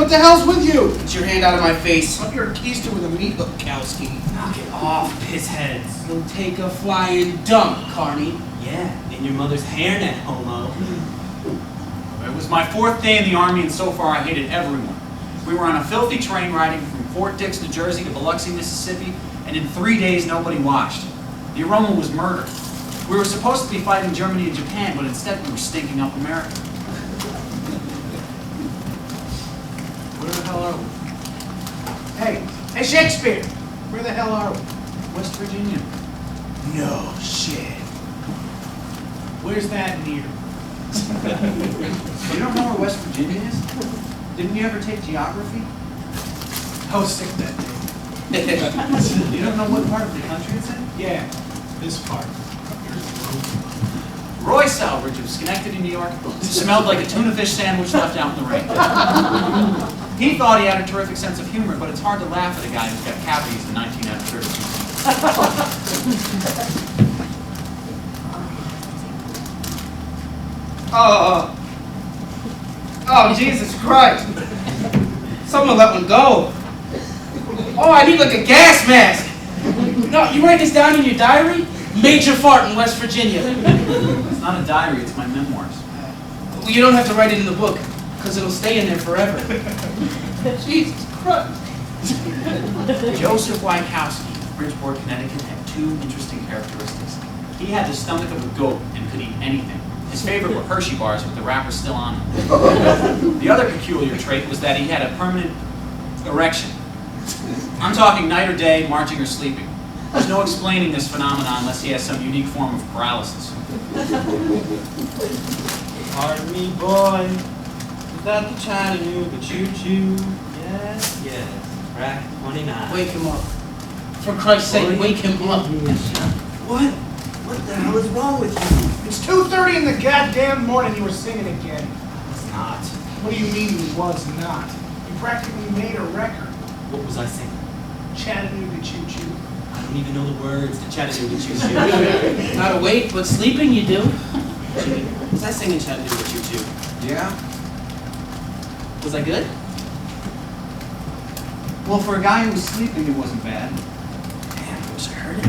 What the hell's with you? Get your hand out of my face. Up your keister with a meat hook, Kowski. Knock it off, pissheads. You'll take a flying dump, Carney. Yeah, in your mother's hairnet, homo. It was my 4th day in the Army, and so far I hated everyone. We were on a filthy train riding from Fort Dix, New Jersey to Boloxi, Mississippi, and in 3 days nobody washed. The aroma was murder. We were supposed to be fighting Germany and Japan, but instead we were stinking up America. Where the hell are we? Hey, Shakespeare! Where the hell are we? West Virginia. No shit. Where's that near? You don't know where West Virginia is? Didn't you ever take geography? I was sick that day. You don't know what part of the country it's in? Yeah, this part. Roy Salvage of Schenectady, New York, smelled like a tuna fish sandwich left out in the rain. He thought he had a terrific sense of humor, but it's hard to laugh at a guy who's got cavities in 19 out of 32. Oh, Jesus Christ. Someone let one go. Oh, I need like a gas mask. No, you write this down in your diary? Major fart in West Virginia. It's not a diary, it's my memoirs. Well, you don't have to write it in the book, because it'll stay in there forever. Jesus Christ. Joseph Wykowski of Bridgeport, Connecticut, had 2 interesting characteristics. He had the stomach of a goat and could eat anything. His favorite were Hershey bars with the wrapper still on them. The other peculiar trait was that he had a permanent erection. I'm talking night or day, marching or sleeping. There's no explaining this phenomenon unless he has some unique form of paralysis. Pardon me, boy. Is that the Chattanooga choo-choo? Yes, yes. Rack 29. Wake him up. For Christ's sake, wake him up. What? What the hell is wrong with you? It's 2:30 in the goddamn morning. You were singing again. It's not. What do you mean he was not? You practically made a record. What was I saying? Chattanooga choo-choo. I don't even know the words to Chattanooga choo-choo. Not awake, but sleeping you do. Was I singing Chattanooga choo-choo? Yeah? Was I good? Well, for a guy who was sleeping, it wasn't bad. Damn, I wish I heard it.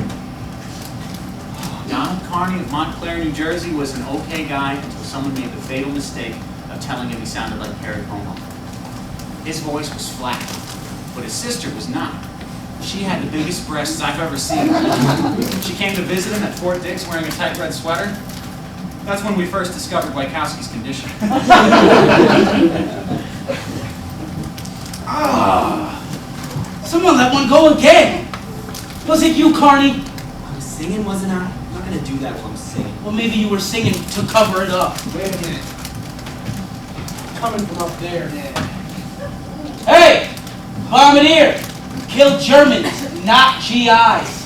Donald Carney of Montclair, New Jersey was an okay guy until someone made the fatal mistake of telling him he sounded like Perry Como. His voice was flat, but his sister was not. She had the biggest breasts I've ever seen. She came to visit him at Fort Dix wearing a tight red sweater. That's when we first discovered Wykowski's condition. Someone let one go again. Was it you, Carney? I was singing, wasn't I? I'm not gonna do that while I'm singing. Well, maybe you were singing to cover it up. Wait a minute. Coming from up there. Hey! Bombardier! Kill Germans, not GIs.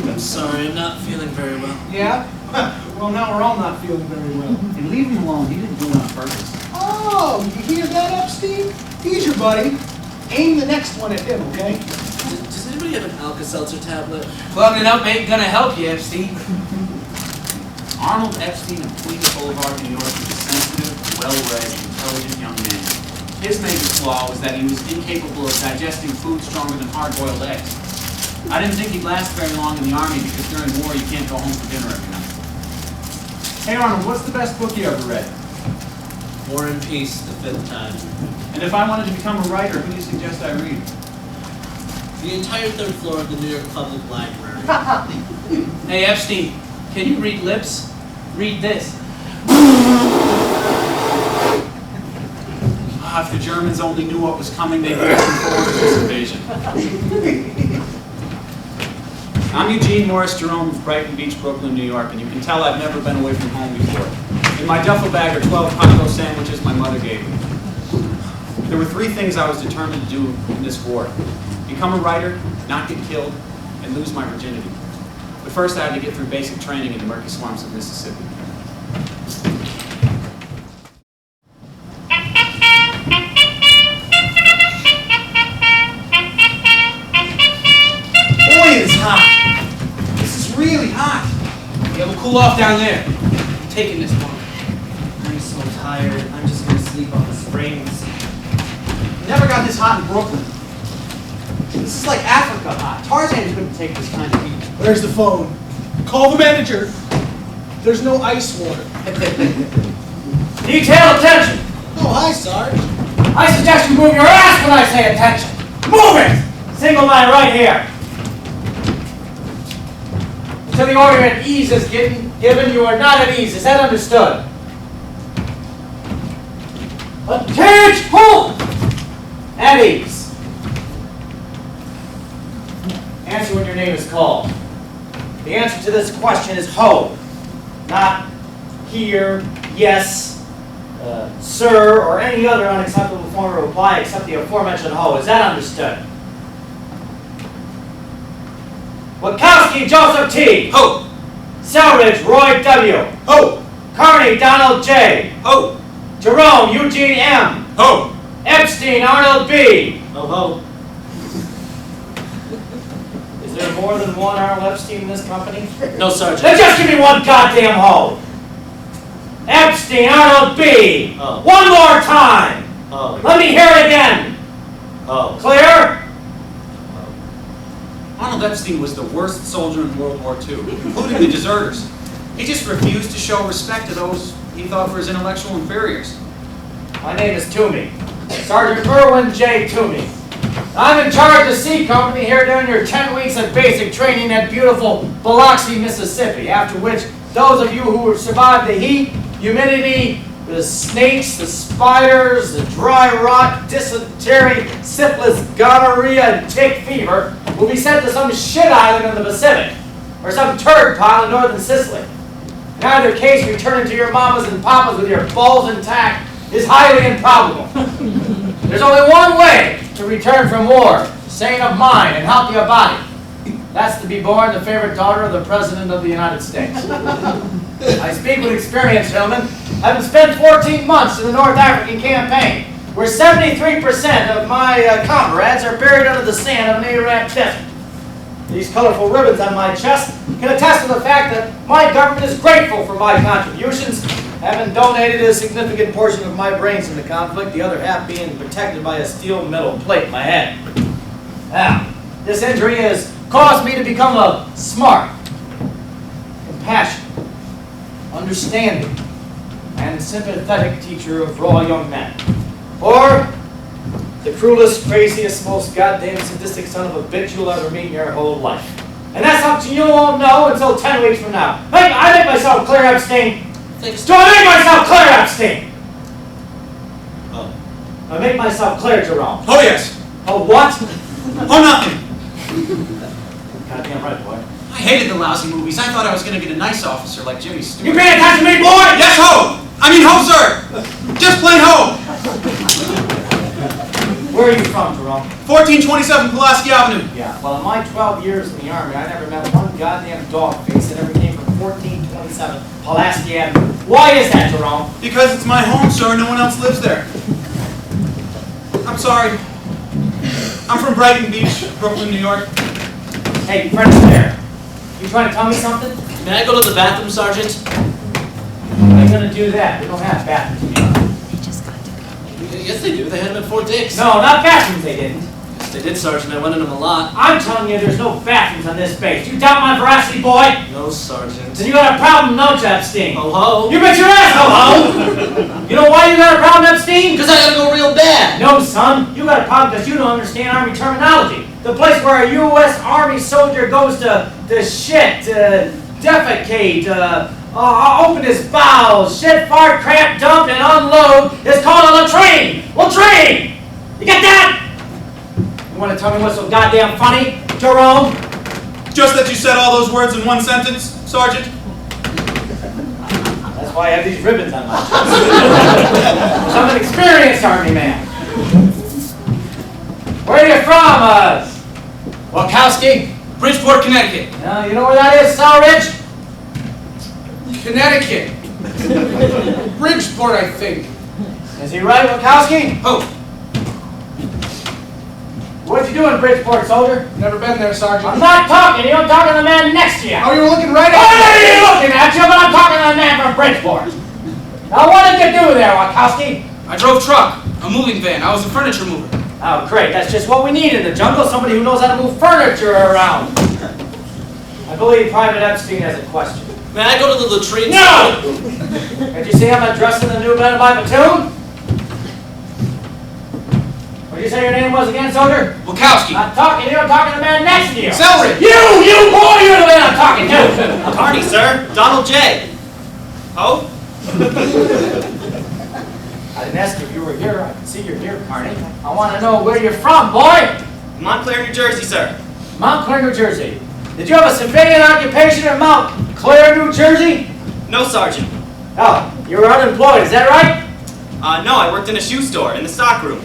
I'm sorry, I'm not feeling very well. Yeah? Well, now we're all not feeling very well. And leave him alone, he didn't do it on purpose. Oh, you hear that, Epstein? He's your buddy. Aim the next one at him, okay? Does anybody have an Alka-Seltzer tablet? Plugging up ain't gonna help you, Epstein. Arnold Epstein of Queens Boulevard, New York, was a sensitive, well-read, intelligent young man. His major flaw was that he was incapable of digesting food stronger than hard-boiled eggs. I didn't think he'd last very long in the Army because during war you can't go home for dinner every night. Hey Arnold, what's the best book you ever read? War and Peace, the 5th time. And if I wanted to become a writer, who do you suggest I read? The entire 3rd floor of the New York Public Library. Hey, Epstein, can you read lips? Read this. If the Germans only knew what was coming, they'd be looking forward to this invasion. I'm Eugene Morris Jerome of Brighton Beach, Brooklyn, New York, and you can tell I've never been away from home before. In my duffel bag are 12 Congo sandwiches my mother gave me. There were 3 things I was determined to do in this war. Become a writer, not get killed, and lose my virginity. But first I had to get through basic training in the murky swamps of Mississippi. Boy, it's hot. This is really hot. Yeah, we'll cool off down there. I'm taking this one. I'm so tired. I'm just gonna sleep on the springs. got this hot in Brooklyn. This is like Africa hot. Tarzan couldn't take this kind of heat. Where's the phone? Call the manager. There's no ice water. Detail attention. Oh, hi, Sarge. I suggest you move your ass when I say attention. Move it! Single line right here. Until the order at ease is given, you are not at ease. Is that understood? Attention! Hold! At ease. Answer when your name is called. The answer to this question is ho, not here, yes, sir, or any other unacceptable form of reply except the aforementioned ho. Is that understood? Wachowski Joseph T. Ho! Selridge Roy W. Ho! Carney Donald J. Ho! Jerome Eugene M. Ho! Epstein Arnold B. Ho ho. Is there more than one Arnold Epstein in this company? No, Sergeant. Then just give me one goddamn ho. Epstein Arnold B. Oh. One more time. Oh. Let me hear it again. Oh. Clear? Arnold Epstein was the worst soldier in World War II, including the deserters. He just refused to show respect to those he thought were his intellectual inferiors. My name is Toomey. Sergeant Irwin J. Toomey. I'm in charge of the C Company here during your 10 weeks of basic training at beautiful Boloxi, Mississippi, after which those of you who survived the heat, humidity, the snakes, the spiders, the dry rot, dysentery, syphilis, gonorrhea, and tick fever will be sent to some shit island in the Pacific, or some turd pile in northern Sicily. In either case, returning to your mamas and papas with your balls intact is highly improbable. There's only one way to return from war, sane of mind and healthy of body. That's to be born the favorite daughter of the President of the United States. I speak with experience, gentlemen. Having spent 14 months in the North African campaign, where 73% of my comrades are buried under the sand of an Iraq desert. These colorful ribbons on my chest can attest to the fact that my government is grateful for my contributions, having donated a significant portion of my brains in the conflict, the other half being protected by a steel metal plate in my head. Now, this injury has caused me to become a smart, compassionate, understanding, and sympathetic teacher of raw young men. Or the cruelest, craziest, most goddamn sadistic son of a bitch you'll ever meet in your whole life. And that's something you won't know until 10 weeks from now. I make myself clear, Epstein. Do I make myself clear, Epstein? Oh. I make myself clear, Jerome. Oh yes! Oh, what? Oh nothing! Goddamn right, boy. I hated the lousy movies. I thought I was going to get a nice officer like Jimmy You Stewart. paying attention to me, boy? Yes, ho! I mean ho, sir! Just plain ho! Where are you from, Jerome? 1427 Pulaski Avenue. Yeah, well, in my 12 years in the Army, I never met one goddamn dog face that ever came from 1427 Pulaski Avenue. Why is that, Jerome? Because it's my home, sir. No one else lives there. I'm sorry. I'm from Brighton Beach, Brooklyn, New York. Hey, French there. You trying to tell me something? May I go to the bathroom, Sergeant? How are you going to do that? We don't have bathrooms. Yes, they do. They had them at Fort Dix. No, not bathrooms they didn't. Yes, they did, Sergeant. I went in them a lot. I'm telling you, there's no bathrooms on this base. You doubt my veracity, boy? No, Sergeant. Then you got a problem, don't you, Epstein? Ho ho. You bet your ass, ho-ho! You know why you got a problem, Epstein? Because I gotta go real bad. No, son. You got a problem because you don't understand Army terminology. The place where a U.S. Army soldier goes to shit, defecate, open his bowels, shit, fart, crap, dump, and unload is called a latrine. Latrine! You get that? You want to tell me what's so goddamn funny, Jerome? Just that you said all those words in one sentence, Sergeant. That's why I have these ribbons on my chest. I'm an experienced Army man. Where are you from, Wachowski? Bridgeport, Connecticut. You know where that is, Selridge? Connecticut. Bridgeport, I think. Is he right, Wachowski? Oh, What'd you do in Bridgeport, soldier? never been there, Sergeant. I'm not talking to you, I'm talking to the man next to you. Oh, you were looking right What at are me. you looking at you, but I'm talking to the man from Bridgeport. Now, what did you do there, Wachowski? I drove truck, a moving van. I was a furniture mover. Oh, great. That's just what we need in the jungle. Somebody who knows how to move furniture around. I believe Private Epstein has a question. May I go to the latrine? No! Did you see I'm addressing the new men of my platoon? What did you say your name was again, soldier? Wachowski. I'm talking to you. I'm talking to the man next to you. Celery. You boy, you're the man I'm talking to. Carney, sir. Donald J. Oh? I didn't ask if you were here. I can see you're here, Carney. I want to know where you're from, boy. Montclair, New Jersey, sir. Montclair, New Jersey. Did you have a civilian occupation in Montclair, New Jersey? No, Sergeant. Oh, you were unemployed, is that right? No, I worked in a shoe store, in the stock room.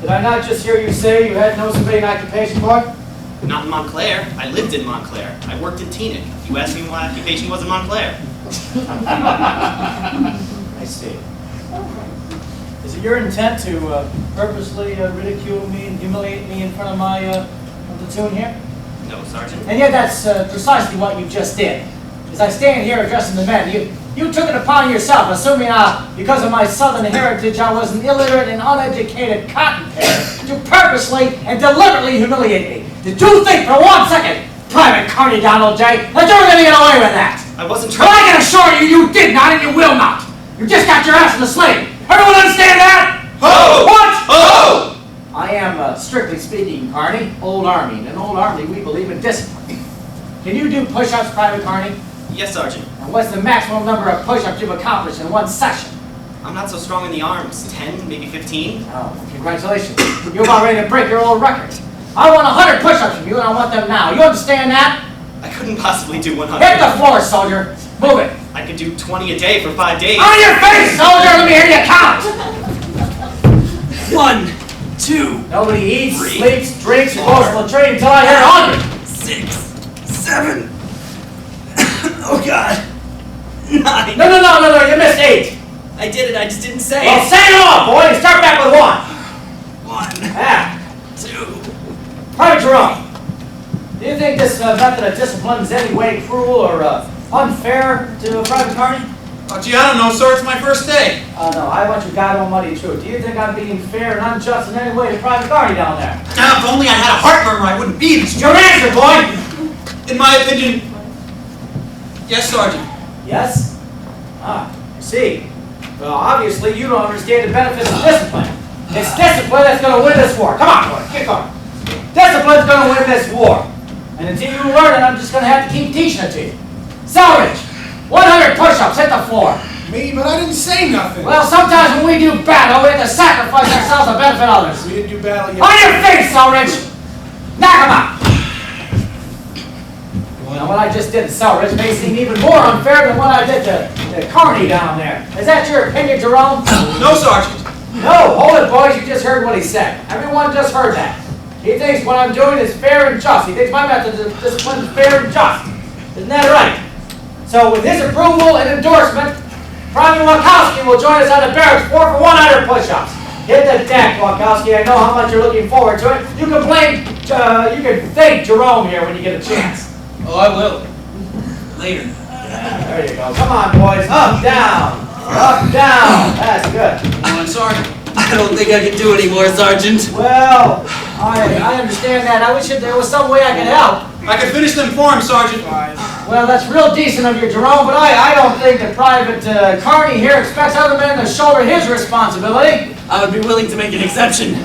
Did I not just hear you say you had no civilian occupation, boy? Not in Montclair. I lived in Montclair. I worked in Teaneck. You asked me what my occupation was in Montclair. I see. Is it your intent to purposely ridicule me and humiliate me in front of my platoon here? No, Sergeant. And yet that's precisely what you just did. As I stand here addressing the men, you took it upon yourself, assuming because of my southern heritage I was an illiterate and uneducated cotton-payer, to purposely and deliberately humiliate me. Did you think for 1 second, Private Carney Donald J., that you were going to get away with that? I wasn't But trying. I can assure you, you did not and you will not. You just got your ass in the sling. Everyone understand that? Ho! What? Ho! I am, strictly speaking, Carney, old Army. In old Army, we believe in discipline. Can you do push-ups, Private Carney? Yes, Sergeant. And what's the maximum number of push-ups you've accomplished in one session? I'm not so strong in the arms. 10, maybe 15. Oh, congratulations. You're about ready to break your old record. I want 100 push-ups from you, and I want them now. You understand that? I couldn't possibly do 100. Hit the floor, soldier. Move it. I could do 20 a day for 5 days. On your face, soldier! Let me hear you count! 1, 2, Nobody eats, 3, sleeps, drinks, or 4, goes to the train until I hear 100. 6, 7. Oh God. 9. No, you missed 8. I did it. I just didn't say Well, it. say it all, boy, and start back with 1. 1, Ah, 2. Private Jerome, do you think this method of discipline is any way cruel or unfair to Private Carney? Oh, gee, I don't know, sir. It's my first day. No, I want your God almighty truth. Do you think I'm being fair and unjust in any way to Private Carney down there? Now, if only I had a heart murmur, I wouldn't be this. Your answer, boy! In my opinion, yes, Sergeant. Yes? I see. Well, obviously you don't understand the benefits of discipline. It's discipline that's going to win this war. Come on, boy, get going. Discipline's going to win this war. And until you learn it, I'm just going to have to keep teaching it to you. Selridge, 100 push-ups, hit the floor. Me, but I didn't say nothing. Well, sometimes when we do battle, we have to sacrifice ourselves to benefit others. We didn't do battle yet. On your face, Selridge! Knock him out! Now, what I just did to Selridge may seem even more unfair than what I did to Carney down there. Is that your opinion, Jerome? No, Sergeant. No, hold it, boys. You just heard what he said. Everyone just heard that. He thinks what I'm doing is fair and just. He thinks my method of discipline is fair and just. Isn't that right? So, with his approval and endorsement, Private Wachowski will join us on the barracks floor for 100 push-ups. Hit the deck, Wachowski. I know how much you're looking forward to it. You can thank Jerome here when you get a chance. Oh, I will. Later. There you go. Come on, boys. Up, down. Up, down. That's good. Come on, Sergeant. I don't think I can do any more, Sergeant. Well, I understand that. I wish there was some way I could help. I can finish them for him, Sergeant. Well, that's real decent of you, Jerome, but I don't think that Private Carney here expects other men to shoulder his responsibility. I would be willing to make an exception.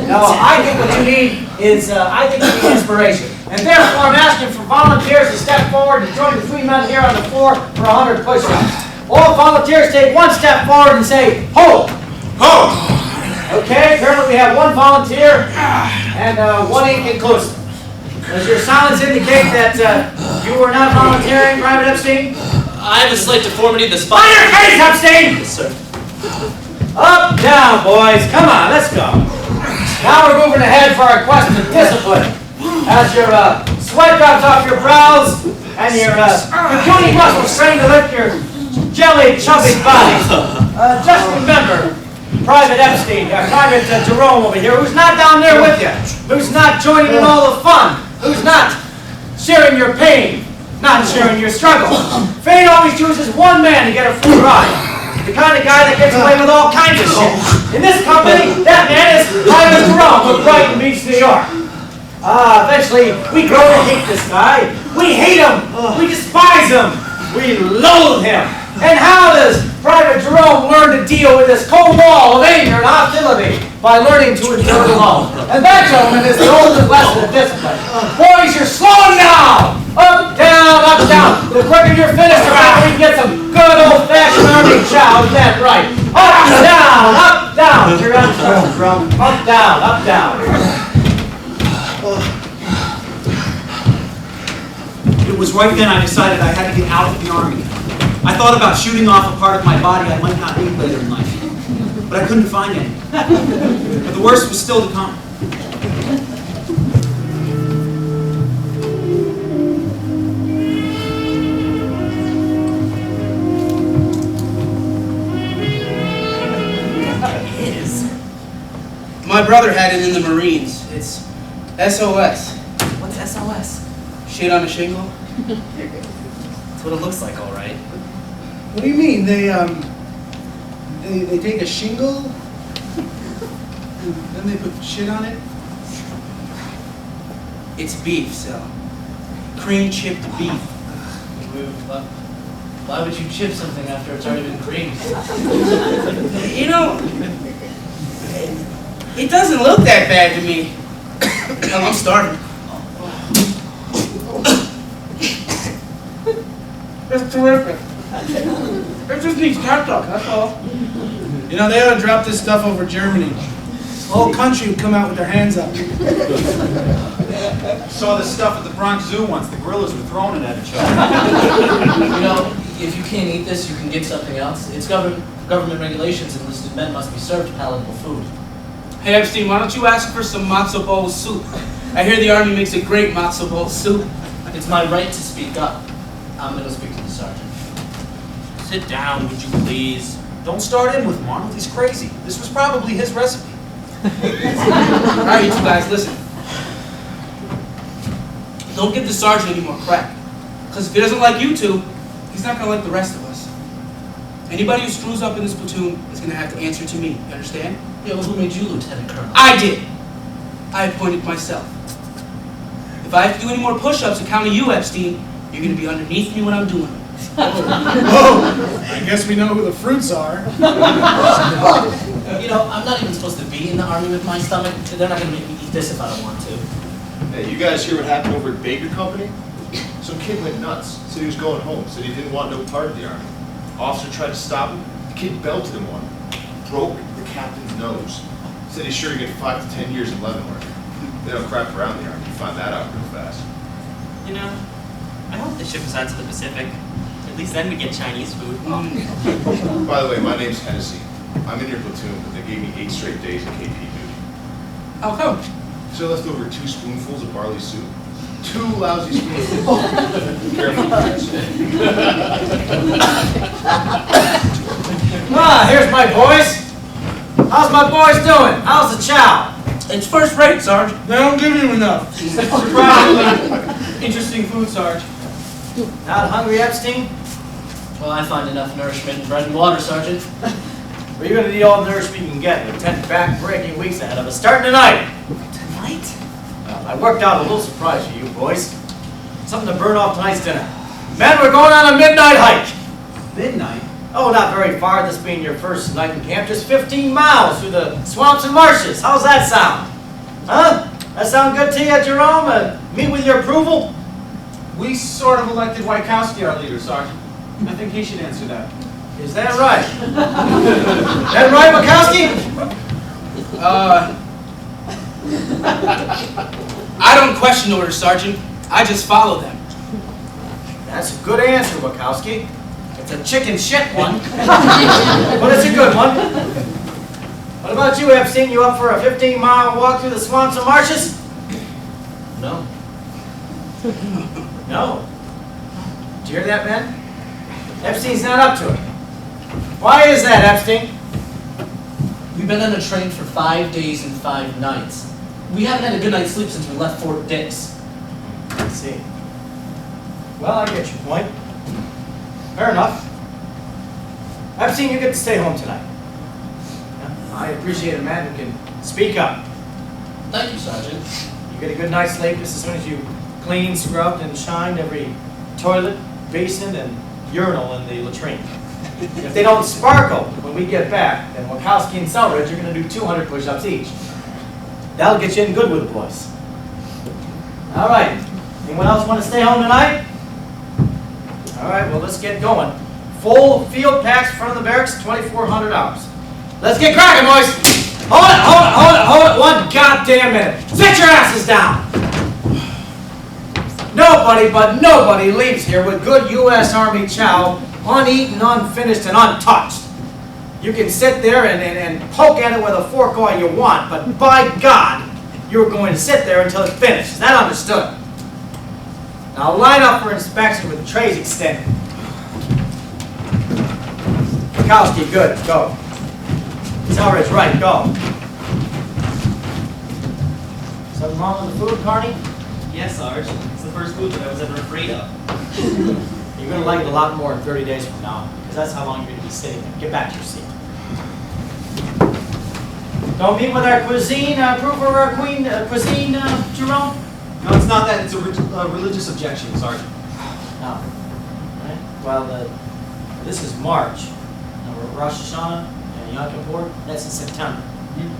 No, I think what you need is, inspiration. And therefore, I'm asking for volunteers to step forward and join the 3 men here on the floor for 100 push-ups. All volunteers take 1 step forward and say, "Ho!" Ho! Okay, apparently we have 1 volunteer and 1 inconclusive. Does your silence indicate that you were not volunteering, Private Epstein? I have a slight deformity of the On spine. your face, Epstein! Yes, sir. Up, down, boys. Come on, let's go. Now we're moving ahead for our quest of discipline. As your sweat drops off your brows and your puny muscles strain to lift your jelly, chubby bodies. Just remember, Private Epstein, Private Jerome over here, who's not down there with you, who's not joining in all the fun, who's not sharing your pain, not sharing your struggle. Fate always chooses one man to get a free ride. The kind of guy that gets away with all kinds of shit. In this company, that man is Private Jerome from Brighton Beach, New York. Eventually, we grow to hate this guy. We hate him. We despise him. We loathe him. And how does Private Jerome learn to deal with this cold wall of anger and hostility? By learning to endure it alone. And that, gentlemen, is the ultimate lesson of discipline. Boys, you're slowing down! Up, down, up, down. The quicker you're finished, the quicker we can get some good old-fashioned army chow. Is that right? Up, down, up, down. You're on the drum. Up, down, up, down. It was right then I decided I had to get out of the Army. I thought about shooting off a part of my body I might not need later in life, but I couldn't find any. But the worst was still to come. My brother had it in the Marines. It's SOS. What's SOS? Shit on a shingle? That's what it looks like, all right. What do you mean? They take a shingle, and then they put shit on it? It's beef, so. Cream chipped beef. Why would you chip something after it's already been creamed? You know, it doesn't look that bad to me. Hell, I'm starving. It's terrific. It just needs ketchup, that's all. You know, they ought to drop this stuff over Germany. The whole country would come out with their hands up. Saw this stuff at the Bronx Zoo once. The gorillas were throwing it at each other. You know, if you can't eat this, you can get something else. It's government regulations. Enlisted men must be served palatable food. Hey Epstein, why don't you ask for some matzo ball soup? I hear the Army makes a great matzo ball soup. It's my right to speak up. I'm going to speak to the sergeant. Sit down, would you please? Don't start in with him, Arnold. He's crazy. This was probably his recipe. All right, you two guys, listen. Don't give the sergeant any more crap. Because if he doesn't like you two, he's not going to like the rest of us. Anybody who screws up in this platoon is going to have to answer to me. You understand? Yeah, well, who made you Lieutenant Colonel? I did. I appointed myself. If I have to do any more push-ups and count to you, Epstein, you're going to be underneath me when I'm doing it. Oh, I guess we know who the fruits are. You know, I'm not even supposed to be in the Army with my stomach. They're not going to make me eat this if I don't want to. Hey, you guys hear what happened over at Baker Company? Some kid went nuts, said he was going home, said he didn't want no part of the Army. Officer tried to stop him, the kid belted him one, broke the captain's nose. Said he's sure to get 5 to 10 years in Leavenworth. They don't crap around the Army, you find that out real fast. You know, I hope they ship us out to the Pacific. At least then we get Chinese food. By the way, my name's Hennessy. I'm in your platoon, but they gave me 8 straight days of KP duty. How come? So I left over 2 spoonfuls of barley soup. 2 lousy spoonfuls. Careful, kids. Here's my boys. How's my boys doing? How's the chow? It's first rate, Sarge. They don't give you enough. Surprisingly interesting food, Sarge. Not hungry, Epstein? Well, I find enough nourishment in bread and water, Sergeant. Well, you're gonna need all the nourishment you can get with 10 back-breaking weeks ahead of us, starting tonight. Tonight? I worked out a little surprise for you boys. Something to burn off tonight's dinner. Men, we're going on a midnight hike. Midnight? Oh, not very far, this being your first night in camp. Just 15 miles through the swamps and marshes. How's that sound? Huh? That sound good to you, Jerome? Meet with your approval? We sort of elected Wykowski our leader, Sergeant. I think he should answer that. Is that right? That right, Wachowski? I don't question orders, Sergeant. I just follow them. That's a good answer, Wachowski. It's a chicken shit one, but it's a good one. What about you, Epstein? You up for a 15-mile walk through the swamps and marshes? No. No. Did you hear that, man? Epstein's not up to it. Why is that, Epstein? We've been on a train for 5 days and 5 nights. We haven't had a good night's sleep since we left Fort Dix. Let's see. Well, I get your point. Fair enough. Epstein, you get to stay home tonight. Yeah, I appreciate a man who can speak up. Thank you, Sergeant. You get a good night's sleep just as soon as you clean, scrubbed, and shined every toilet, basin, and urinal in the latrine. If they don't sparkle when we get back, then Wachowski and Selridge are going to do 200 push-ups each. That'll get you in good with the boys. All right. Anyone else want to stay home tonight? All right, well, let's get going. Full field packs in front of the barracks, 2,400 hours. Let's get cracking, boys. Hold it, one goddamn minute. Sit your asses down. Nobody leaves here with good U.S. Army chow, uneaten, unfinished, and untouched. You can sit there and poke at it with a fork all you want, but by God, you're going to sit there until it's finished. Is that understood? Now line up for inspection with the trays extended. Wachowski, good, go. Selridge, right, go. Something wrong with the food, Carney? Yes, Sarge. It's the first food that I was ever afraid of. You're going to like it a lot more in 30 days from now, because that's how long you're going to be sitting there. Get back to your seat. Don't meet with our cuisine, approve of our cuisine, Jerome? No, it's not that. It's a religious objection, Sergeant. No. Right. Well, this is March. And we're Rosh Hashanah and Yom Kippur. That's in September.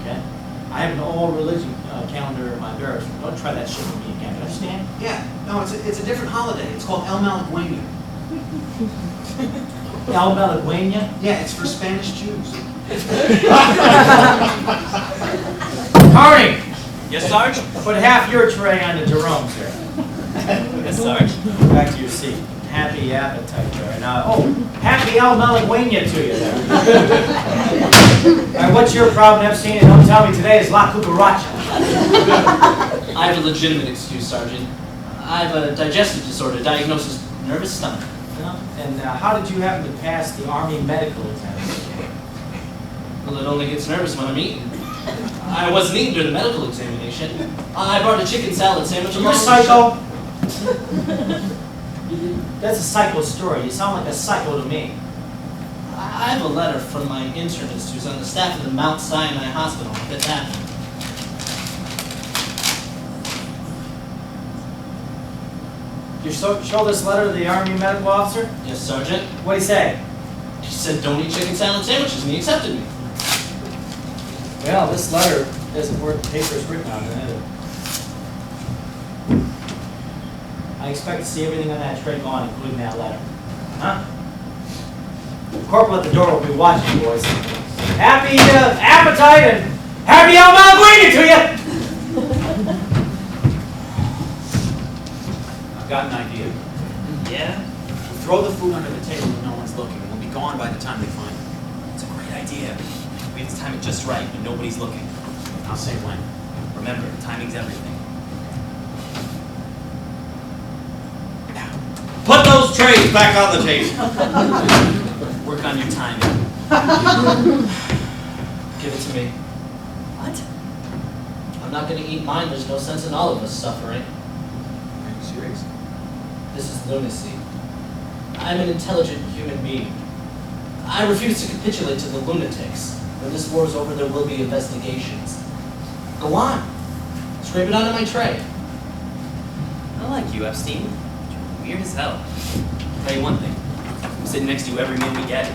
Okay? I have an old religion calendar in my barracks. Don't try that shit with me again. You understand? Yeah. No, it's a different holiday. It's called El Malagueña. El Malagueña? Yeah, it's for Spanish Jews. Carney! Yes, Sarge? Put half your tray on the Jerome's here. Yes, Sarge. Back to your seat. Happy appetite there. Now, happy El Malagueña to you there. All right, what's your problem, Epstein? And don't tell me today is La Cucaracha. I have a legitimate excuse, Sergeant. I have a digestive disorder, diagnosis nervous stomach. And how did you happen to pass the Army medical examination? Well, it only gets nervous when I'm eating. I wasn't eating during the medical examination. I brought a chicken salad sandwich. You're a psycho. That's a psycho story. You sound like a psycho to me. I have a letter from my internist who's on the staff of the Mount Sinai Hospital that's happened. You show this letter to the Army medical officer? Yes, Sergeant. What'd he say? He said don't eat chicken salad sandwiches, and he accepted me. Well, this letter isn't worth the paper it's written on, is it? I expect to see everything on that tray gone, including that letter. Huh? The corporal at the door will be watching, boys. Happy appetite and happy El Malagueña to you! I've got an idea. Yeah? We'll throw the food under the table when no one's looking, and we'll be gone by the time they find it. It's a great idea. We have to time it just right when nobody's looking. I'll say when. Remember, timing's everything. Now, Put those trays back on the table. work on your timing. Give it to me. What? I'm not going to eat mine. There's no sense in all of us suffering. Are you serious? This is lunacy. I'm an intelligent human being. I refuse to capitulate to the lunatics. When this war's over, there will be investigations. Go on. Scrape it onto my tray. I like you, Epstein. You're weird as hell. I'll tell you one thing. I'm sitting next to you every meal we get.